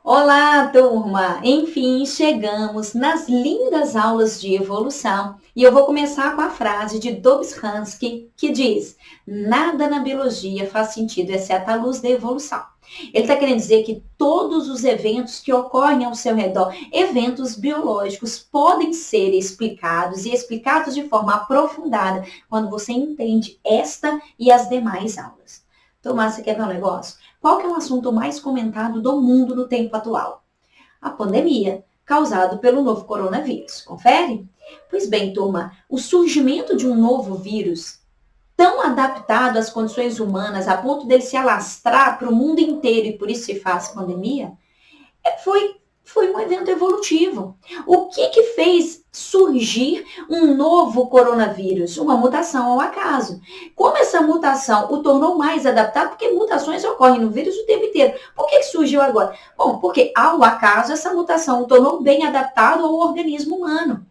Olá, turma! Enfim, chegamos nas lindas aulas de evolução e eu vou começar com a frase de Dobzhansky que diz: nada na biologia faz sentido exceto a luz da evolução. Ele está querendo dizer que todos os eventos que ocorrem ao seu redor, eventos biológicos, podem ser explicados e explicados de forma aprofundada quando você entende esta e as demais aulas. Tomás, você quer ver um negócio? Qual que é o assunto mais comentado do mundo no tempo atual? A pandemia, causada pelo novo coronavírus. Confere? Pois bem, turma, o surgimento de um novo vírus tão adaptado às condições humanas a ponto dele se alastrar para o mundo inteiro e por isso se faz pandemia, foi um evento evolutivo. O que fez surgir um novo coronavírus? Uma mutação ao acaso. Como essa mutação o tornou mais adaptado? Porque mutações ocorrem no vírus o tempo inteiro. Por que surgiu agora? Bom, porque ao acaso essa mutação o tornou bem adaptado ao organismo humano.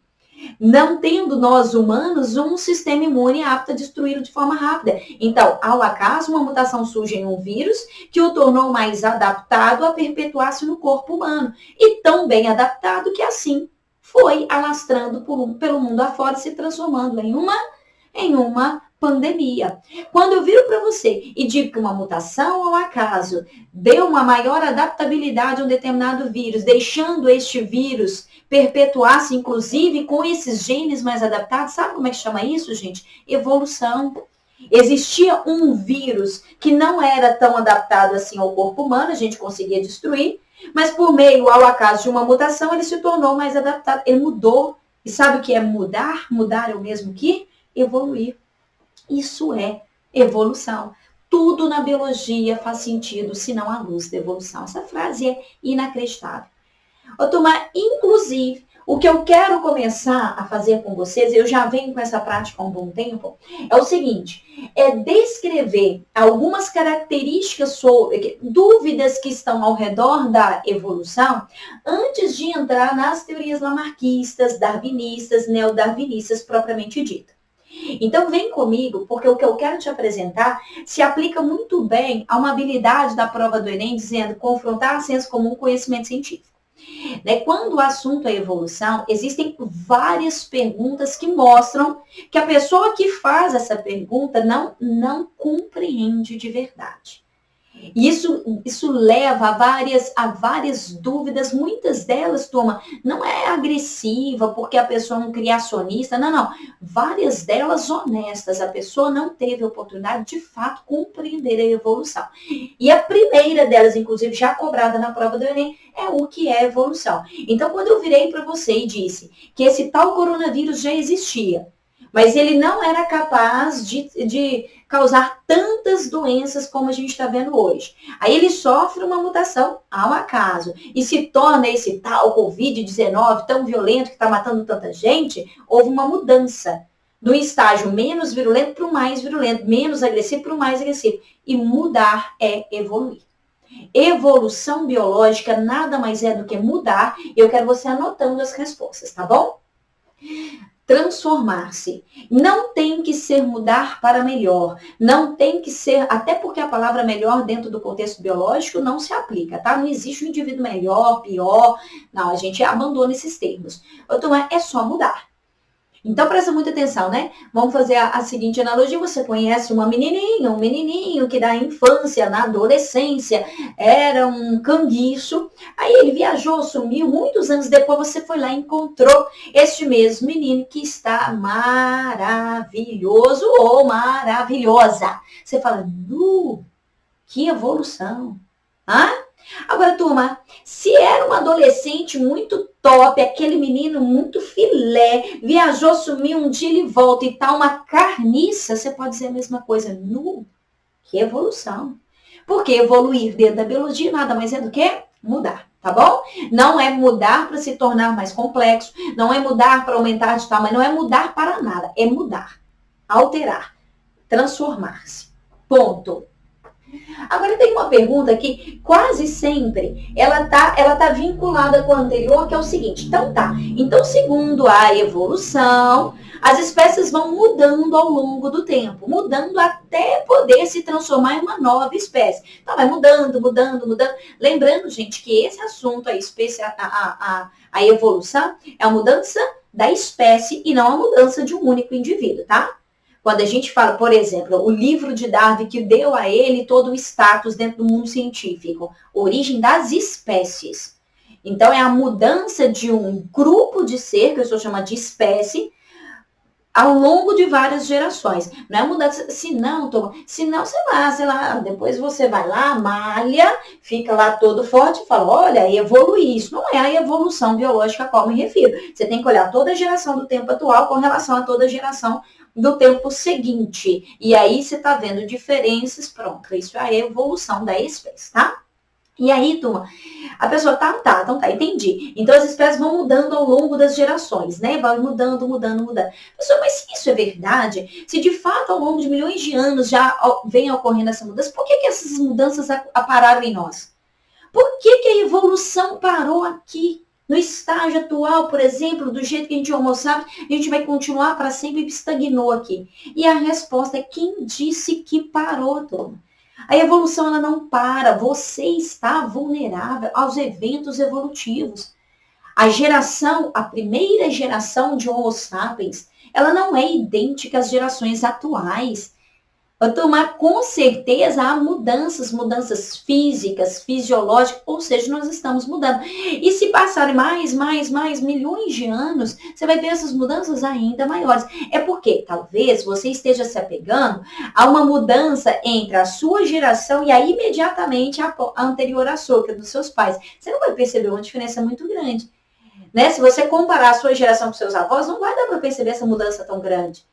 Não tendo nós humanos um sistema imune apto a destruí-lo de forma rápida. Então, ao acaso, uma mutação surge em um vírus que o tornou mais adaptado a perpetuar-se no corpo humano. E tão bem adaptado que assim foi alastrando pelo mundo afora, se transformando em uma pandemia. Quando eu viro para você e digo que uma mutação ao acaso deu uma maior adaptabilidade a um determinado vírus, deixando este vírus perpetuar-se, inclusive, com esses genes mais adaptados, sabe como é que chama isso, gente? Evolução. Existia um vírus que não era tão adaptado assim ao corpo humano, a gente conseguia destruir, mas por meio, ao acaso de uma mutação, ele se tornou mais adaptado, ele mudou. E sabe o que é mudar? Mudar é o mesmo que evoluir. Isso é evolução. Tudo na biologia faz sentido, senão a luz da evolução. Essa frase é inacreditável. Ô, turma, inclusive, o que eu quero começar a fazer com vocês, eu já venho com essa prática há um bom tempo, é o seguinte, é descrever algumas características, dúvidas que estão ao redor da evolução, antes de entrar nas teorias lamarquistas, darwinistas, neodarwinistas propriamente dita. Então vem comigo, porque o que eu quero te apresentar se aplica muito bem a uma habilidade da prova do Enem, dizendo confrontar senso comum com conhecimento científico. Quando o assunto é evolução, existem várias perguntas que mostram que a pessoa que faz essa pergunta não compreende de verdade. Isso leva a várias dúvidas, muitas delas, turma, não é agressiva porque a pessoa é um criacionista, não. Várias delas honestas, a pessoa não teve a oportunidade de fato compreender a evolução. E a primeira delas, inclusive, já cobrada na prova do Enem, é o que é evolução. Então, quando eu virei para você e disse que esse tal coronavírus já existia, mas ele não era capaz de causar tantas doenças como a gente está vendo hoje. Aí ele sofre uma mutação ao acaso e se torna esse tal Covid-19 tão violento que está matando tanta gente. Houve uma mudança do estágio menos virulento para o mais virulento, menos agressivo para o mais agressivo. E mudar é evoluir. Evolução biológica nada mais é do que mudar. Eu quero você anotando as respostas, tá bom? Transformar-se. Não tem que ser mudar para melhor. Não tem que ser, até porque a palavra melhor dentro do contexto biológico não se aplica, tá? Não existe um indivíduo melhor, pior. Não, a gente abandona esses termos. Então, é só mudar. Então, presta muita atenção, né? Vamos fazer a seguinte analogia. Você conhece uma menininha, um menininho que da infância, na adolescência, era um canguiço. Aí ele viajou, sumiu. Muitos anos depois, você foi lá e encontrou este mesmo menino que está maravilhoso ou maravilhosa. Você fala, que evolução. Agora, turma, se era um adolescente muito top, aquele menino muito filé, viajou, sumiu, um dia ele volta e tá uma carniça, você pode dizer a mesma coisa. Que evolução. Porque evoluir dentro da biologia nada mais é do que mudar, tá bom? Não é mudar para se tornar mais complexo, não é mudar para aumentar de tamanho, não é mudar para nada, é mudar, alterar, transformar-se. Ponto. Agora tem uma pergunta que quase sempre ela tá vinculada com a anterior, que é o seguinte. Então segundo a evolução, As espécies vão mudando ao longo do tempo, mudando até poder se transformar em uma nova espécie. Então, vai mudando, mudando, mudando. Lembrando, gente, que esse assunto, a evolução, é a mudança da espécie e não a mudança de um único indivíduo, tá? Quando a gente fala, por exemplo, o livro de Darwin que deu a ele todo o status dentro do mundo científico, origem das espécies. Então, é a mudança de um grupo de ser, que eu estou chamando de espécie, ao longo de várias gerações. Não é mudança, senão, sei lá, depois você vai lá, malha, fica lá todo forte e fala, olha, evolui. Isso não é a evolução biológica a qual me refiro. Você tem que olhar toda a geração do tempo atual com relação a toda a geração do tempo seguinte. E aí você está vendo diferenças, pronto. Isso é a evolução da espécie, tá? E aí, turma, a pessoa então tá, entendi. Então as espécies vão mudando ao longo das gerações, né? Vai mudando, mudando, mudando. Pessoal, mas se isso é verdade, se de fato ao longo de milhões de anos já vem ocorrendo essa mudança, por que essas mudanças pararam em nós? Por que a evolução parou aqui? No estágio atual, por exemplo, do jeito que a gente é Homo sapiens, a gente vai continuar para sempre e estagnou aqui. E a resposta é quem disse que parou, turma? A evolução ela não para, você está vulnerável aos eventos evolutivos. A primeira geração de Homo sapiens, ela não é idêntica às gerações atuais. Com certeza há mudanças físicas, fisiológicas, ou seja, nós estamos mudando. E se passarem mais milhões de anos, você vai ver essas mudanças ainda maiores. É porque talvez você esteja se apegando a uma mudança entre a sua geração e a imediatamente a anterior à sua, que é dos seus pais. Você não vai perceber uma diferença muito grande. Né? Se você comparar a sua geração com seus avós, não vai dar para perceber essa mudança tão grande.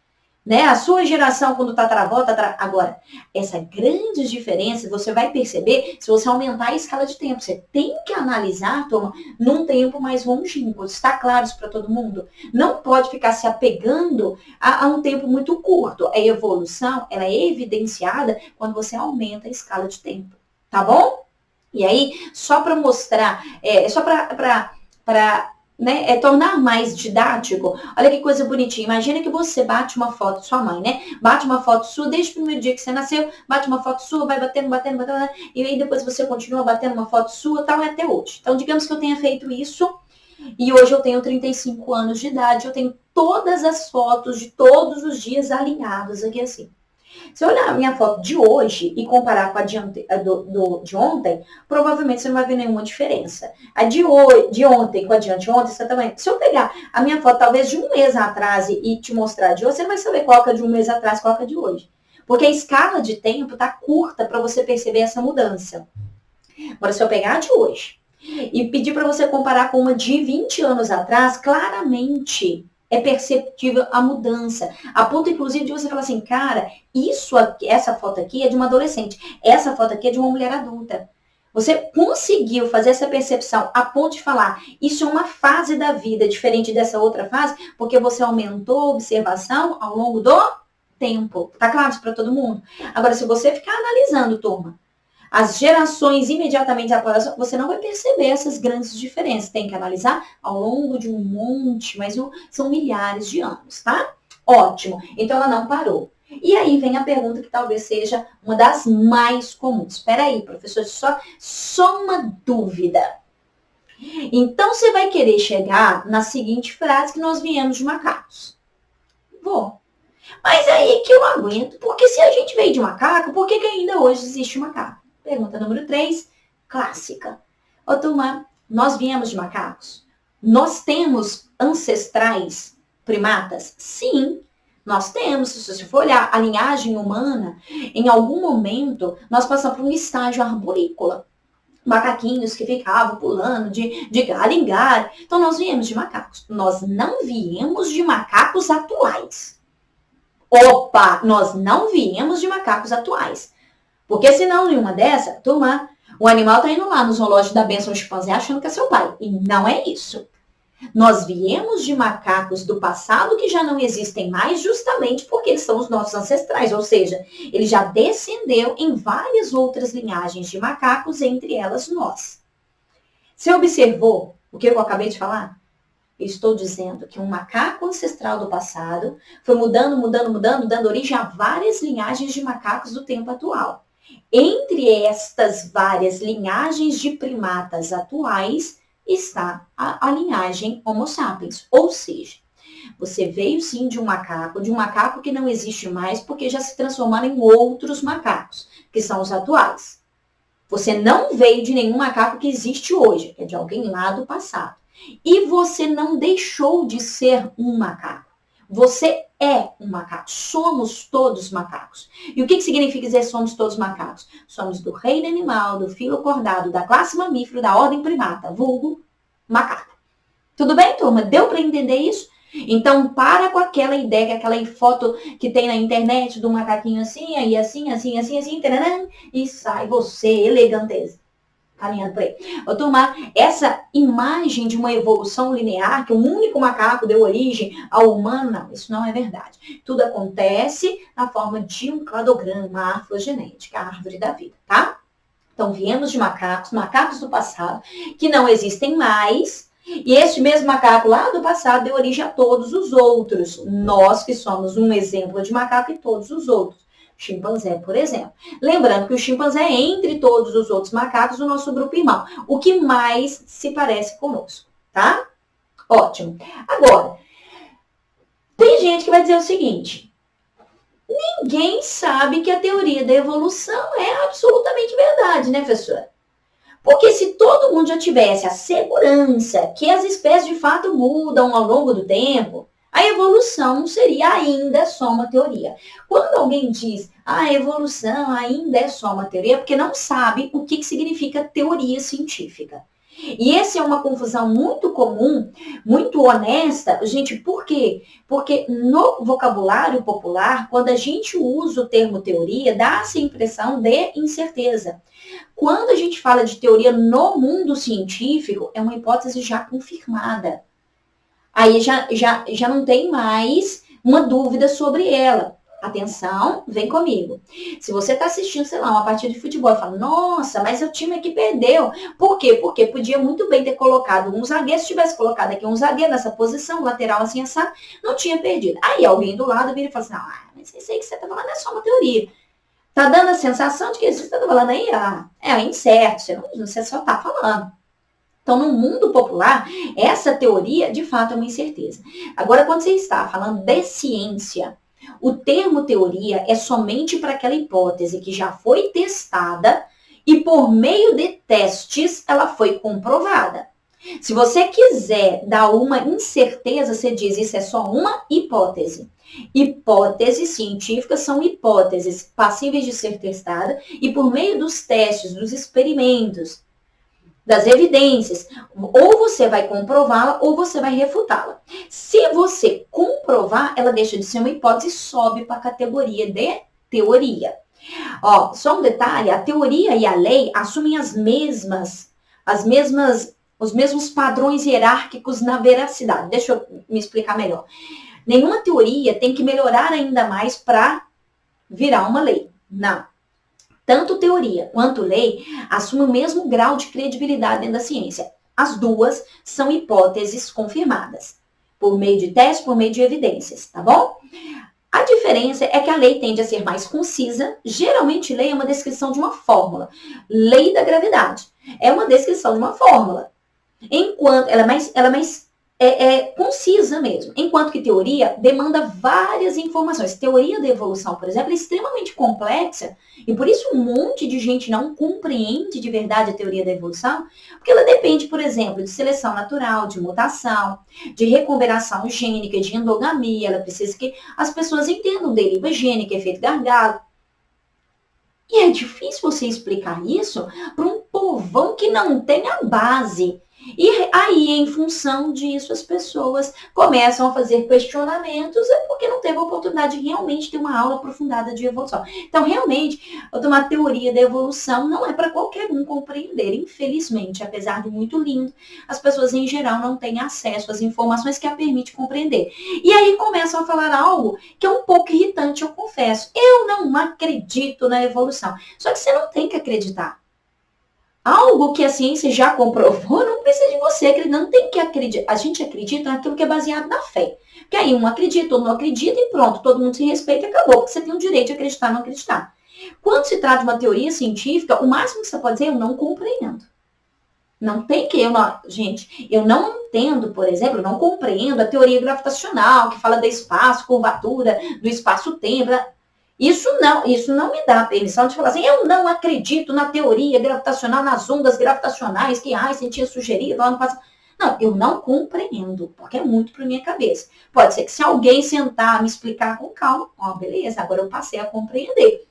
Né? A sua geração, quando tataravó, agora, essa grande diferença você vai perceber se você aumentar a escala de tempo. Você tem que analisar, turma, num tempo mais longínquo. Está claro isso para todo mundo? Não pode ficar se apegando a um tempo muito curto. A evolução, ela é evidenciada quando você aumenta a escala de tempo. Tá bom? E aí, só para mostrar, só para né, tornar mais didático, olha que coisa bonitinha. Imagina que você bate uma foto, sua mãe, né? Bate uma foto sua desde o primeiro dia que você nasceu, bate uma foto sua, vai batendo, e aí depois você continua batendo uma foto sua, tal, até hoje. Então, digamos que eu tenha feito isso, e hoje eu tenho 35 anos de idade, eu tenho todas as fotos de todos os dias alinhadas aqui assim. Se eu olhar a minha foto de hoje e comparar com a de ontem, provavelmente você não vai ver nenhuma diferença. A de ontem com a de anteontem, você também. Se eu pegar a minha foto talvez de um mês atrás e te mostrar de hoje, você não vai saber qual que é de um mês atrás, qual que é de hoje. Porque a escala de tempo está curta para você perceber essa mudança. Agora, se eu pegar a de hoje e pedir para você comparar com uma de 20 anos atrás, claramente é perceptível a mudança. A ponto, inclusive, de você falar assim, cara, essa foto aqui é de uma adolescente, essa foto aqui é de uma mulher adulta. Você conseguiu fazer essa percepção a ponto de falar, isso é uma fase da vida diferente dessa outra fase, porque você aumentou a observação ao longo do tempo. Tá claro isso para todo mundo? Agora, se você ficar analisando, turma, as gerações imediatamente após, você não vai perceber essas grandes diferenças. Tem que analisar ao longo de um monte, mas são milhares de anos, tá? Ótimo. Então, ela não parou. E aí vem a pergunta que talvez seja uma das mais comuns. Espera aí, professor, só uma dúvida. Então, você vai querer chegar na seguinte frase que nós viemos de macacos. Vou. Mas aí que eu aguento, porque se a gente veio de macaco, por que ainda hoje existe macaco? Pergunta número 3, clássica. Ô, turma, nós viemos de macacos? Nós temos ancestrais primatas? Sim, nós temos. Se você for olhar a linhagem humana, em algum momento, nós passamos por um estágio arborícola. Macaquinhos que ficavam pulando de galho em galho. Então, nós viemos de macacos. Nós não viemos de macacos atuais. Opa, nós não viemos de macacos atuais. Porque senão, nenhuma dessa, turma, o animal tá indo lá no zoológico da bênção do chimpanzé achando que é seu pai. E não é isso. Nós viemos de macacos do passado que já não existem mais justamente porque eles são os nossos ancestrais. Ou seja, ele já descendeu em várias outras linhagens de macacos, entre elas nós. Você observou o que eu acabei de falar? Eu estou dizendo que um macaco ancestral do passado foi mudando, dando origem a várias linhagens de macacos do tempo atual. Entre estas várias linhagens de primatas atuais está a linhagem Homo sapiens, ou seja, você veio sim de um macaco que não existe mais porque já se transformaram em outros macacos, que são os atuais. Você não veio de nenhum macaco que existe hoje, é de alguém lá do passado. E você não deixou de ser um macaco. Você é um macaco. Somos todos macacos. E o que significa dizer somos todos macacos? Somos do reino animal, do filo cordado, da classe mamífero, da ordem primata, vulgo macaco. Tudo bem, turma? Deu para entender isso? Então, para com aquela ideia, aquela foto que tem na internet do macaquinho assim, aí assim, taranã, e sai você, eleganteza, caminhando por aí. Ô, turma, essa imagem de uma evolução linear, que um único macaco deu origem ao humano, não, isso não é verdade. Tudo acontece na forma de um cladograma, a afrogenética, a árvore da vida, tá? Então, viemos de macacos do passado, que não existem mais. E este mesmo macaco lá do passado deu origem a todos os outros. Nós que somos um exemplo de macaco e todos os outros. Chimpanzé, por exemplo. Lembrando que o chimpanzé é entre todos os outros macacos o nosso grupo irmão. O que mais se parece conosco, tá? Ótimo. Agora, tem gente que vai dizer o seguinte. Ninguém sabe que a teoria da evolução é absolutamente verdade, né, professora? Porque se todo mundo já tivesse a segurança que as espécies de fato mudam ao longo do tempo, a evolução seria ainda só uma teoria. Quando alguém diz a evolução ainda é só uma teoria, é porque não sabe o que significa teoria científica. E essa é uma confusão muito comum, muito honesta. Gente, por quê? Porque no vocabulário popular, quando a gente usa o termo teoria, dá-se a impressão de incerteza. Quando a gente fala de teoria no mundo científico, é uma hipótese já confirmada. Aí já não tem mais uma dúvida sobre ela. Atenção, vem comigo. Se você está assistindo, sei lá, uma partida de futebol e fala, nossa, mas o time aqui perdeu. Por quê? Porque podia muito bem ter colocado um zagueiro, se tivesse colocado aqui um zagueiro nessa posição, lateral assim, assado, não tinha perdido. Aí alguém do lado vira e fala assim, mas isso aí que você está falando é só uma teoria. Tá dando a sensação de que você está falando aí, é incerto, você só está falando. Então, no mundo popular, essa teoria, de fato, é uma incerteza. Agora, quando você está falando de ciência, o termo teoria é somente para aquela hipótese que já foi testada e, por meio de testes, ela foi comprovada. Se você quiser dar uma incerteza, você diz, isso é só uma hipótese. Hipóteses científicas são hipóteses passíveis de ser testadas e, por meio dos testes, dos experimentos, das evidências, ou você vai comprová-la ou você vai refutá-la. Se você comprovar, ela deixa de ser uma hipótese e sobe para a categoria de teoria. Ó, só um detalhe, a teoria e a lei assumem os mesmos padrões hierárquicos na veracidade. Deixa eu me explicar melhor. Nenhuma teoria tem que melhorar ainda mais para virar uma lei. Não. Tanto teoria quanto lei assumem o mesmo grau de credibilidade dentro da ciência. As duas são hipóteses confirmadas, por meio de testes, por meio de evidências, tá bom? A diferença é que a lei tende a ser mais concisa. Geralmente, lei é uma descrição de uma fórmula. Lei da gravidade é uma descrição de uma fórmula. Enquanto ela é mais concisa mesmo. Enquanto que teoria demanda várias informações. Teoria da evolução, por exemplo, é extremamente complexa e por isso um monte de gente não compreende de verdade a teoria da evolução, porque ela depende, por exemplo, de seleção natural, de mutação, de recombinação gênica, de endogamia. Ela precisa que as pessoas entendam deriva gênica, efeito gargalo. E é difícil você explicar isso para um povão que não tem a base. E aí, em função disso, as pessoas começam a fazer questionamentos, porque não teve a oportunidade de realmente ter uma aula aprofundada de evolução. Então, realmente, uma teoria da evolução não é para qualquer um compreender. Infelizmente, apesar de muito lindo, as pessoas em geral não têm acesso às informações que a permitem compreender. E aí começam a falar algo que é um pouco irritante, eu confesso. Eu não acredito na evolução. Só que você não tem que acreditar. Algo que a ciência já comprovou, não precisa de você acreditar, não tem que acreditar. A gente acredita naquilo que é baseado na fé. Porque aí um acredita, outro não acredita e pronto, todo mundo se respeita e acabou. Porque você tem o direito de acreditar ou não acreditar. Quando se trata de uma teoria científica, o máximo que você pode dizer é eu não compreendo. Não tem que eu não. Gente, eu não entendo, por exemplo, eu não compreendo a teoria gravitacional, que fala do espaço, curvatura, do espaço-tempo. Isso não me dá permissão de falar assim, eu não acredito na teoria gravitacional, nas ondas gravitacionais que Einstein tinha sugerido lá no passado. Não, eu não compreendo, porque é muito para minha cabeça. Pode ser que se alguém sentar, me explicar com calma, ó, beleza, agora eu passei a compreender.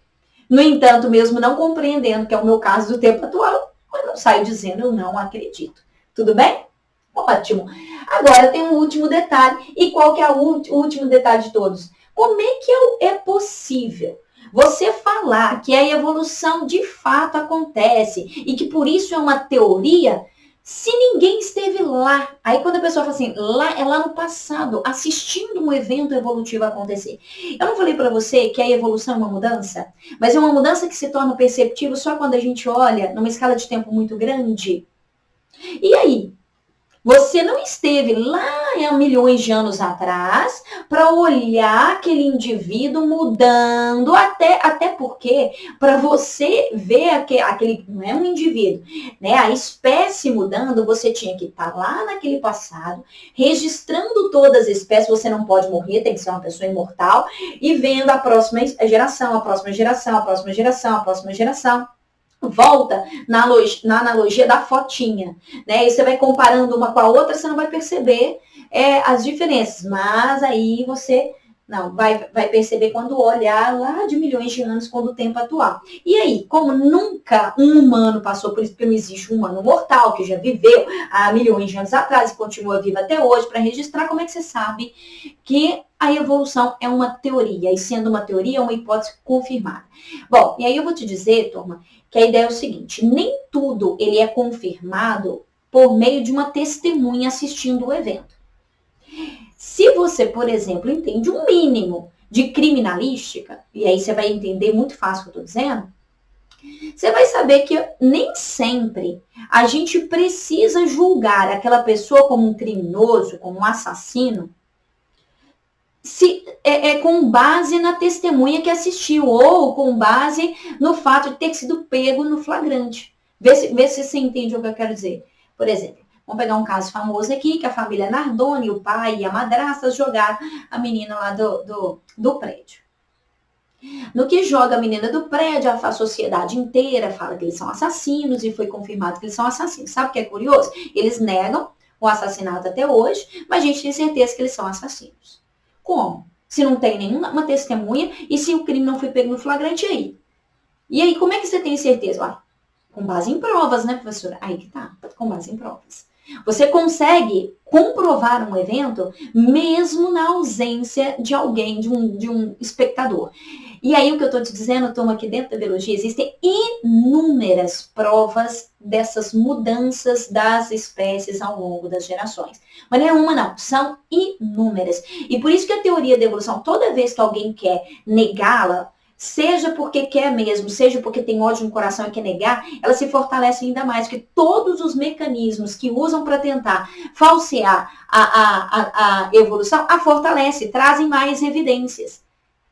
No entanto, mesmo não compreendendo, que é o meu caso do tempo atual, eu não saio dizendo eu não acredito. Tudo bem? Ótimo. Agora tem um último detalhe. E qual que é o último detalhe de todos? Como é que é possível você falar que a evolução de fato acontece e que por isso é uma teoria se ninguém esteve lá? Aí quando a pessoa fala assim, lá é lá no passado, assistindo um evento evolutivo acontecer. Eu não falei para você que a evolução é uma mudança? Mas é uma mudança que se torna perceptível só quando a gente olha numa escala de tempo muito grande? E aí? Você não esteve lá há milhões de anos atrás para olhar aquele indivíduo mudando, até porque para você ver aquele, não é um indivíduo, né? A espécie mudando, você tinha que estar lá naquele passado, registrando todas as espécies, você não pode morrer, tem que ser uma pessoa imortal, e vendo a próxima geração, a próxima geração, a próxima geração, a próxima geração. Volta na analogia da fotinha, né? E você vai comparando uma com a outra, você não vai perceber as diferenças. Mas aí você não vai perceber quando olhar lá de milhões de anos, quando o tempo atual. E aí, como nunca um humano passou por isso, porque não existe um humano mortal que já viveu há milhões de anos atrás e continua vivo até hoje para registrar, como é que você sabe que a evolução é uma teoria? E sendo uma teoria, é uma hipótese confirmada. Bom, e aí eu vou te dizer, turma, que a ideia é o seguinte, nem tudo ele é confirmado por meio de uma testemunha assistindo o evento. Se você, por exemplo, entende um mínimo de criminalística, e aí você vai entender muito fácil o que eu estou dizendo, você vai saber que nem sempre a gente precisa julgar aquela pessoa como um criminoso, como um assassino, se com base na testemunha que assistiu ou com base no fato de ter sido pego no flagrante. Vê se você entende o que eu quero dizer. Por exemplo, vamos pegar um caso famoso aqui, que a família Nardoni, o pai e a madrasta jogaram a menina lá do prédio. No que joga a menina do prédio, a sociedade inteira fala que eles são assassinos e foi confirmado que eles são assassinos. Sabe o que é curioso? Eles negam o assassinato até hoje, mas a gente tem certeza que eles são assassinos. Como? Se não tem nenhuma testemunha e se o crime não foi pego no flagrante, aí? E aí, como é que você tem certeza? Ué, com base em provas, né, professora? Aí que tá, com base em provas. Você consegue comprovar um evento mesmo na ausência de alguém, de um espectador. E aí, o que eu estou te dizendo, turma, aqui dentro da biologia, existem inúmeras provas dessas mudanças das espécies ao longo das gerações. Mas não é uma, não. São inúmeras. E por isso que a teoria da evolução, toda vez que alguém quer negá-la, seja porque quer mesmo, seja porque tem ódio no coração e quer negar, ela se fortalece ainda mais, porque todos os mecanismos que usam para tentar falsear a evolução, a fortalece, trazem mais evidências.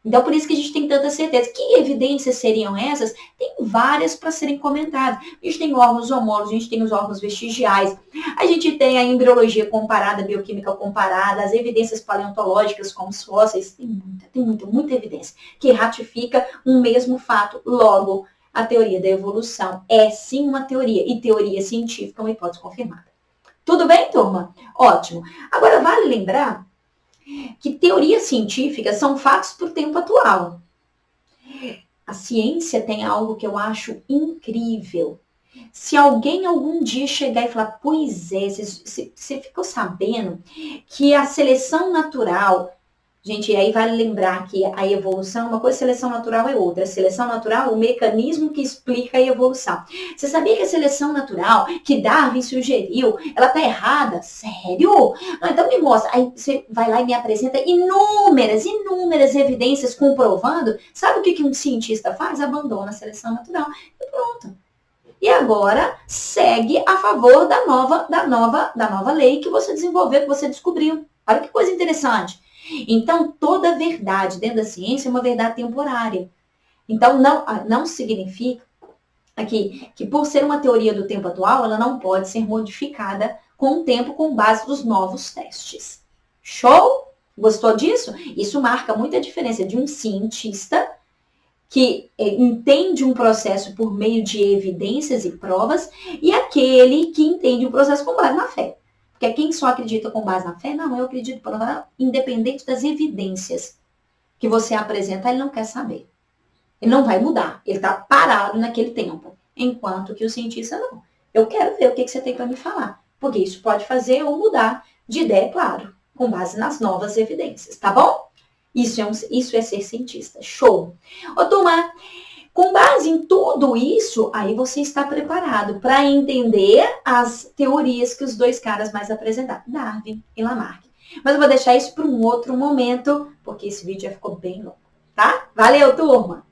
Então, por isso que a gente tem tanta certeza. Que evidências seriam essas? Tem várias para serem comentadas. A gente tem órgãos homólogos, a gente tem os órgãos vestigiais, a gente tem a embriologia comparada, a bioquímica comparada, as evidências paleontológicas como os fósseis. Tem muita evidência que ratifica um mesmo fato. Logo, a teoria da evolução é sim uma teoria, e teoria científica é uma hipótese confirmada. Tudo bem, turma? Ótimo. Agora, vale lembrar que teorias científicas são fatos para o tempo atual. A ciência tem algo que eu acho incrível. Se alguém algum dia chegar e falar, pois é, você ficou sabendo que a seleção natural... Gente, e aí vale lembrar que a evolução, uma coisa, seleção natural é outra. A seleção natural é o mecanismo que explica a evolução. Você sabia que a seleção natural que Darwin sugeriu, ela tá errada? Sério? Não, então me mostra. Aí você vai lá e me apresenta inúmeras evidências comprovando. Sabe o que um cientista faz? Abandona a seleção natural. E pronto. e agora segue a favor da nova lei que você desenvolveu, que você descobriu. Olha que coisa interessante. Então, toda verdade dentro da ciência é uma verdade temporária. Então, não significa aqui que por ser uma teoria do tempo atual, ela não pode ser modificada com o tempo com base nos novos testes. Show? Gostou disso? Isso marca muita diferença de um cientista que entende um processo por meio de evidências e provas e aquele que entende o processo com base na fé. Porque quem só acredita com base na fé, não, eu acredito independente das evidências que você apresenta, ele não quer saber. Ele não vai mudar. Ele está parado naquele tempo. Enquanto que o cientista não. Eu quero ver o que você tem para me falar. Porque isso pode fazer ou mudar de ideia, claro, com base nas novas evidências, tá bom? Isso é ser cientista. Show! Ô, turma, com base em tudo isso, aí você está preparado para entender as teorias que os dois caras mais apresentaram, Darwin e Lamarck. Mas eu vou deixar isso para um outro momento, porque esse vídeo já ficou bem longo, tá? Valeu, turma!